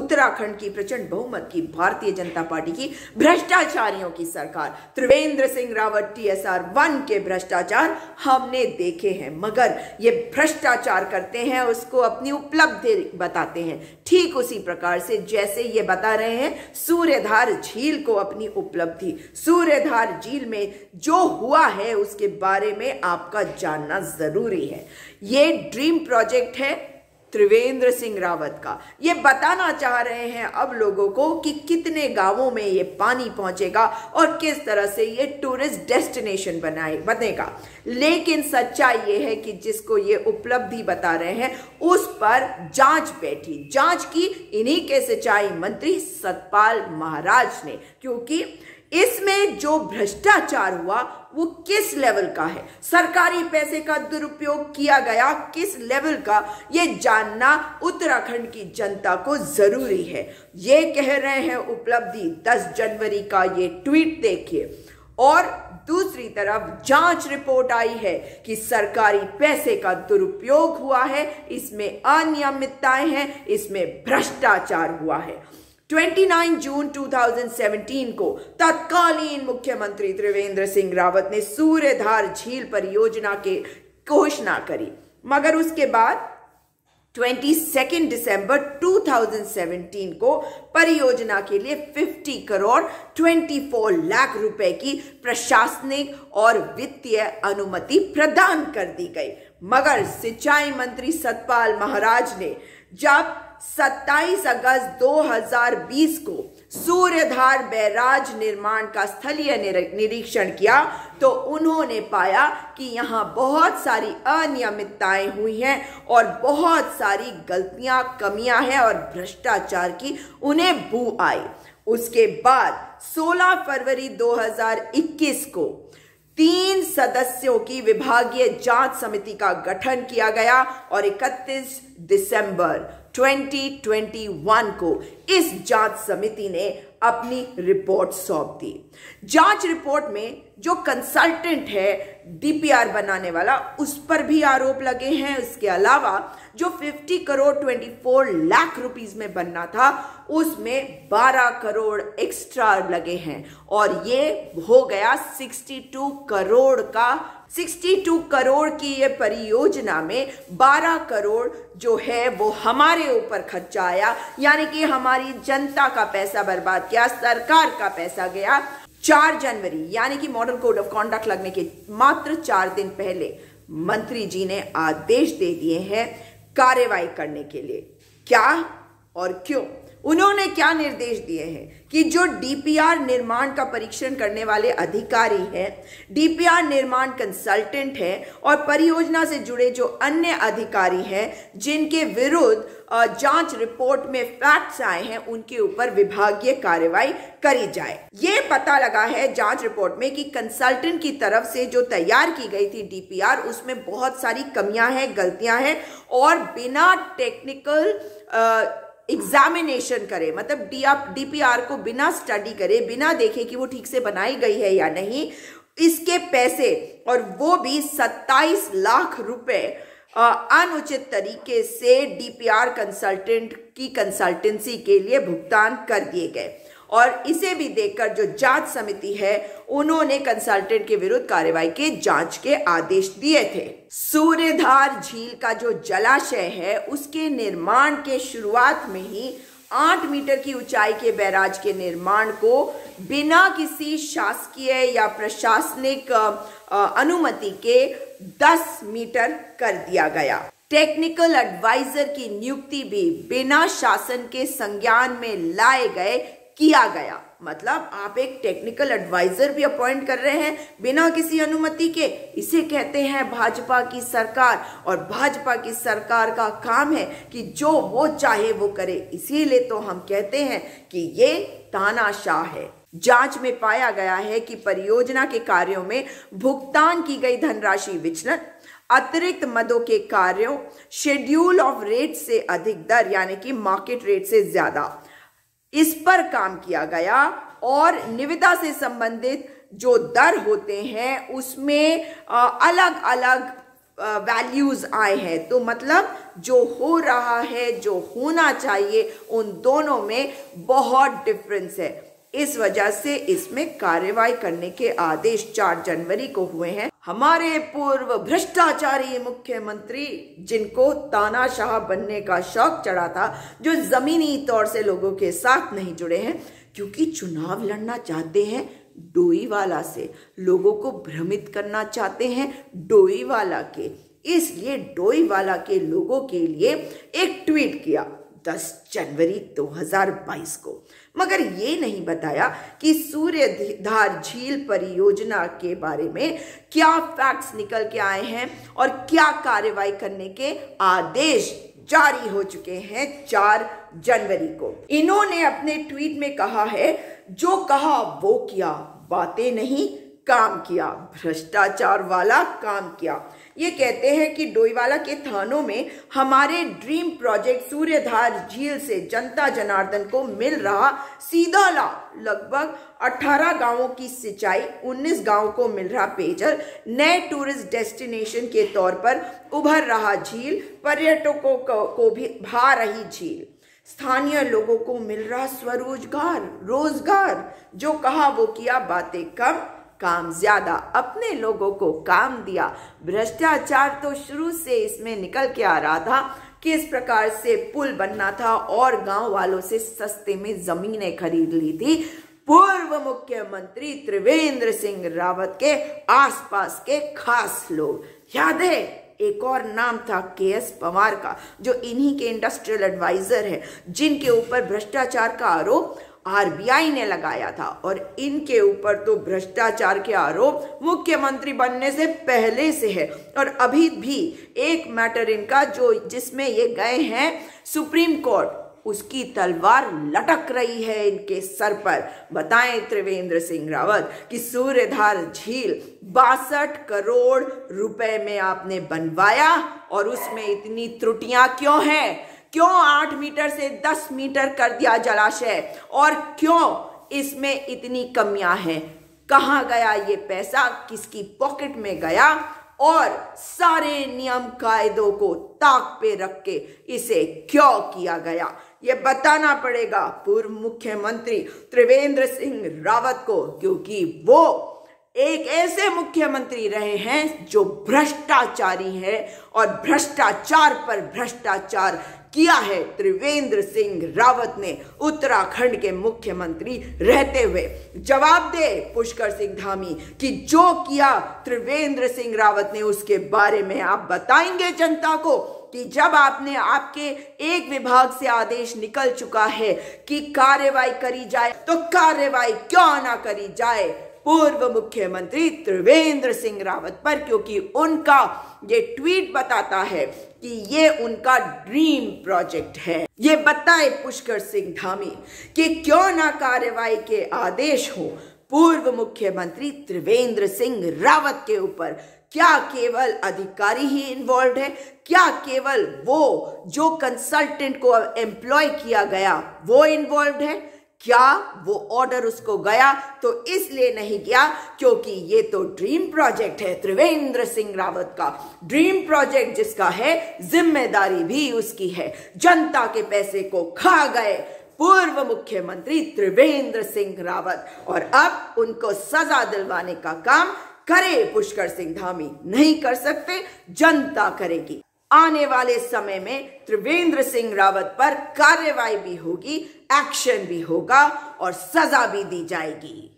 उत्तराखंड की प्रचंड बहुमत की भारतीय जनता पार्टी की भ्रष्टाचारियों की सरकार, त्रिवेंद्र सिंह रावत TSR 1 के भ्रष्टाचार हमने देखे हैं, मगर ये भ्रष्टाचार करते हैं उसको अपनी उपलब्धि बताते हैं। ठीक उसी प्रकार से जैसे ये बता रहे हैं सूर्यधार झील को अपनी उपलब्धि। सूर्यधार झील में जो हुआ है उसके बारे में आपका जानना जरूरी है। ये ड्रीम प्रोजेक्ट है त्रिवेंद्र सिंह रावत का। ये बताना चाह रहे हैं अब लोगों को कि कितने गांवों में ये पानी पहुंचेगा और किस तरह से ये टूरिस्ट डेस्टिनेशन बनेगा। लेकिन सच्चाई ये है कि जिसको ये उपलब्धि बता रहे हैं उस पर जांच बैठी। जांच की इन्हीं के सिंचाई मंत्री सतपाल महाराज ने, क्योंकि इसमें जो भ्रष्टाचार हुआ वो किस लेवल का है, सरकारी पैसे का दुरुपयोग किया गया किस लेवल का, ये जानना उत्तराखंड की जनता को जरूरी है। ये कह रहे हैं उपलब्धि 10 जनवरी का ये ट्वीट देखिए। और दूसरी तरफ जांच रिपोर्ट आई है कि सरकारी पैसे का दुरुपयोग हुआ है, इसमें अनियमितताएं हैं, इसमें भ्रष्टाचार हुआ है। 29 जून 2017 को तत्कालीन मुख्यमंत्री त्रिवेंद्र सिंह रावत ने सूर्यधार झील परियोजना की घोषणा करी, मगर उसके बाद 22 दिसंबर 2017 को परियोजना के लिए 50 करोड़ 24 लाख रुपए की प्रशासनिक और वित्तीय अनुमति प्रदान कर दी गई। मगर सिंचाई मंत्री सतपाल महाराज ने जब 27 अगस्त 2020 को सूर्यधार बैराज निर्माण का स्थलीय निरीक्षण किया तो उन्होंने पाया कि यहां बहुत सारी अनियमितताएं हुई हैं और बहुत सारी गलतियां, कमियां हैं और भ्रष्टाचार की उन्हें बू आई। उसके बाद 16 फरवरी 2021 को 3 सदस्यों की विभागीय जांच समिति का गठन किया गया और 31 दिसंबर 2021 को इस जांच समिति ने अपनी रिपोर्ट सौंप दी। जांच रिपोर्ट में जो कंसल्टेंट है DPR बनाने वाला, उस पर भी आरोप लगे हैं। इसके अलावा जो 50 करोड़ 24 लाख रुपीस में बनना था उसमें 12 करोड़ एक्स्ट्रा लगे हैं और ये हो गया 62 करोड़ की ये परियोजना में 12 करोड़ जो है वो हमारे ऊपर खर्चा आया, यानी कि हमारी जनता का पैसा बर्बाद किया, सरकार का पैसा गया। 4 जनवरी यानी कि मॉडल कोड ऑफ कॉन्डक्ट लगने के मात्र 4 दिन पहले मंत्री जी ने आदेश दे दिए हैं कार्रवाई करने के लिए। क्या और क्यों? उन्होंने क्या निर्देश दिए हैं कि जो DPR निर्माण का परीक्षण करने वाले अधिकारी हैं, DPR निर्माण कंसल्टेंट हैं और परियोजना से जुड़े जो अन्य अधिकारी हैं जिनके विरुद्ध जांच रिपोर्ट में फैक्ट्स आए हैं, उनके ऊपर विभागीय कार्रवाई करी जाए। ये पता लगा है जांच रिपोर्ट में कि कंसल्टेंट की तरफ से जो तैयार की गई थी DPR, उसमें बहुत सारी कमियां हैं, गलतियां हैं और बिना टेक्निकल एग्जामिनेशन करे, मतलब DPR को बिना स्टडी करे, बिना देखे कि वो ठीक से बनाई गई है या नहीं, इसके पैसे और वो भी 27 लाख रुपए अनुचित तरीके से DPR कंसल्टेंट की कंसल्टेंसी के लिए भुगतान कर दिए गए। और इसे भी देखकर जो जांच समिति है उन्होंने कंसल्टेंट के विरुद्ध कार्रवाई के जांच के आदेश दिए थे। सूर्यधार झील का जो जलाशय है उसके निर्माण के शुरुआत में ही 8 मीटर की ऊंचाई के बैराज के निर्माण को बिना किसी शासकीय या प्रशासनिक अनुमति के 10 मीटर कर दिया गया। टेक्निकल एडवाइजर की नियुक्ति भी बिना शासन के संज्ञान में लाए गए किया गया। मतलब आप एक टेक्निकल एडवाइजर भी अपॉइंट कर रहे हैं बिना किसी अनुमति के। इसे कहते हैं भाजपा की सरकार, और भाजपा की सरकार का काम है कि जो वो चाहे वो करे। इसीलिए तो हम कहते हैं कि ये तानाशाह है। जांच में पाया गया है कि परियोजना के कार्यों में भुगतान की गई धनराशि विचलन, अतिरिक्त मदों के कार्यों, शेड्यूल ऑफ रेट से अधिक दर यानी कि मार्केट रेट से ज्यादा, इस पर काम किया गया और निविदा से संबंधित जो दर होते हैं उसमें अलग अलग वैल्यूज आए हैं। तो मतलब जो हो रहा है, जो होना चाहिए, उन दोनों में बहुत डिफरेंस है। इस वजह से इसमें कार्रवाई करने के आदेश 4 जनवरी को हुए हैं। हमारे पूर्व भ्रष्टाचारी मुख्यमंत्री, जिनको तानाशाह बनने का शौक चढ़ा था, जो जमीनी तौर से लोगों के साथ नहीं जुड़े हैं, क्योंकि चुनाव लड़ना चाहते हैं डोईवाला से, लोगों को भ्रमित करना चाहते हैं डोईवाला के, इसलिए डोईवाला के लोगों के लिए एक ट्वीट किया 10 जनवरी 2022 को। मगर ये नहीं बताया कि सूर्यधार झील परियोजना के बारे में क्या फैक्ट्स निकल के आए हैं और क्या कार्रवाई करने के आदेश जारी हो चुके हैं 4 जनवरी को। इन्होंने अपने ट्वीट में कहा है, जो कहा वो किया, बातें नहीं काम किया, भ्रष्टाचार वाला काम किया। ये कहते हैं कि डोईवाला के थानों में हमारे ड्रीम प्रोजेक्ट सूर्यधार झील से जनता जनार्दन को मिल रहा सीधा लाभ, लगभग 18 गांवों की सिंचाई, 19 गांवों को मिल रहा पेयजल, नए टूरिस्ट डेस्टिनेशन के तौर पर उभर रहा झील, पर्यटकों को भी भा रही झील, स्थानीय लोगों को मिल रहा स्वरोजगार, रोजगार। जो कहा वो किया, बातें कम काम ज्यादा, अपने लोगों को काम दिया। भ्रष्टाचार तो शुरू से इसमें निकल के आ रहा था, किस प्रकार से पुल बनना था और गांव वालों से सस्ते में जमीनें खरीद ली थी। पूर्व मुख्यमंत्री त्रिवेंद्र सिंह रावत के आसपास के खास लोग, याद है एक और नाम था KS पवार का, जो इन्हीं के इंडस्ट्रियल एडवाइजर है, जिनके ऊपर भ्रष्टाचार का आरोप RBI ने लगाया था। और इनके ऊपर तो भ्रष्टाचार के आरोप मुख्यमंत्री बनने से पहले से है। और अभी भी एक मैटर इनका जो जिसमें ये गए हैं सुप्रीम कोर्ट, उसकी तलवार लटक रही है इनके सर पर। बताएं त्रिवेंद्र सिंह रावत कि सूर्यधार झील 62 करोड़ रुपए में आपने बनवाया और उसमें इतनी त्रुटियां क्यों हैं? क्यों 8 मीटर से 10 मीटर कर दिया जलाशय, और क्यों इसमें इतनी कमियां हैं? कहां गया ये पैसा, किसकी पॉकेट में गया? और सारे नियम कायदों को ताक पे रख के इसे क्यों किया गया, ये बताना पड़ेगा पूर्व मुख्यमंत्री त्रिवेंद्र सिंह रावत को, क्योंकि वो एक ऐसे मुख्यमंत्री रहे हैं जो भ्रष्टाचारी है और भ्रष्टाचार पर भ्रष्टाचार किया है त्रिवेंद्र सिंह रावत ने उत्तराखंड के मुख्यमंत्री रहते हुए। जवाब दे पुष्कर सिंह धामी कि जो किया त्रिवेंद्र सिंह रावत ने उसके बारे में आप बताएंगे जनता को कि जब आपने आपके एक विभाग से आदेश निकल चुका है कि कार्रवाई करी जाए, तो कार्रवाई क्यों ना करी जाए पूर्व मुख्यमंत्री त्रिवेंद्र सिंह रावत पर, क्योंकि उनका ये ट्वीट बताता है कि ये उनका ड्रीम प्रोजेक्ट है। ये बताए पुष्कर सिंह धामी कि क्यों ना कार्रवाई के आदेश हो पूर्व मुख्यमंत्री त्रिवेंद्र सिंह रावत के ऊपर। क्या केवल अधिकारी ही इन्वॉल्व है? क्या केवल वो जो कंसल्टेंट को एम्प्लॉय किया गया वो इन्वॉल्व है? क्या वो ऑर्डर उसको गया तो इसलिए नहीं गया क्योंकि ये तो ड्रीम प्रोजेक्ट है त्रिवेंद्र सिंह रावत का, ड्रीम प्रोजेक्ट जिसका है जिम्मेदारी भी उसकी है। जनता के पैसे को खा गए पूर्व मुख्यमंत्री त्रिवेंद्र सिंह रावत, और अब उनको सजा दिलवाने का काम करे पुष्कर सिंह धामी। नहीं कर सकते, जनता करेगी। आने वाले समय में त्रिवेंद्र सिंह रावत पर कार्रवाई भी होगी, एक्शन भी होगा और सजा भी दी जाएगी।